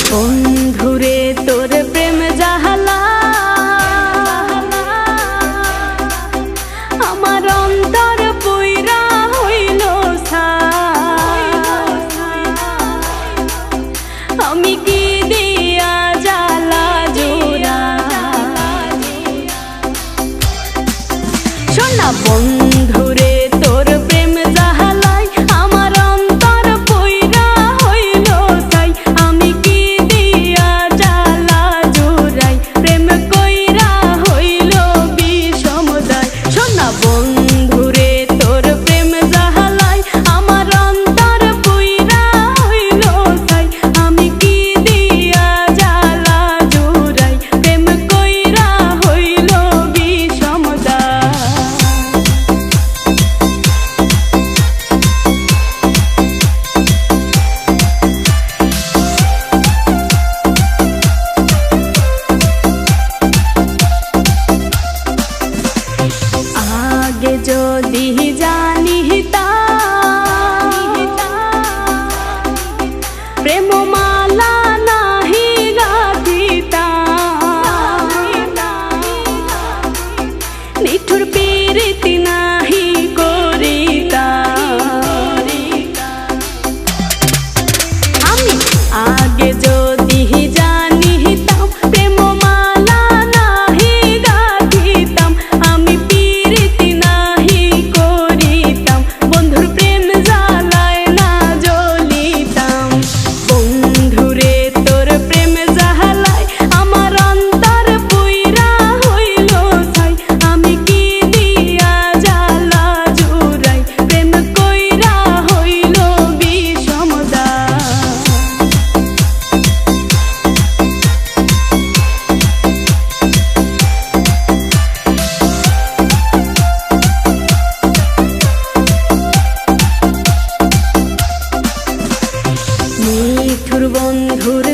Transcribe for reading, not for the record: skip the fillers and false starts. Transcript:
বন্ধুরে তোর প্রেম জাহালা আমার অন্তর পুইরা হইল আমি কি দিয়া জ্বালা জোড়া শোনা বন্ধুরে তোর প্রেম জাহালাই আমার অন্তর পুইরা হইল ছাই আমি কি দিয়া জ্বালা জোড়াই প্রেম কইরা হইল বিষমদায় শোনা বন্ধুরে তোর প্রেম জাহালাই আমার অন্তর পুইরা হইল ছাই আমি কি দিয়া জ্বালা জোড়াই প্রেম কইরা হইল বিষমদায় আগে যদি জানিতাম প্রেম মালা নাহি গাঁথিতাম নিঠুর পীড়িতি নাহি করিতাম আমি আগে যদি জানিতাম প্রেম মালা নাহি গাঁথিতাম আমি পীড়িতি নাহি করিতাম বন্ধুর প্রেম জ্বালায় না জ্বলিতাম বন্ধুরে তোর প্রেম জ্বালায় আমার অন্তর পুইরা হইল ছাই আমি কি দিয়া জ্বালা জোড়াই প্রেম কইরা হইল বিষমদায় নিঠুর বন্ধুর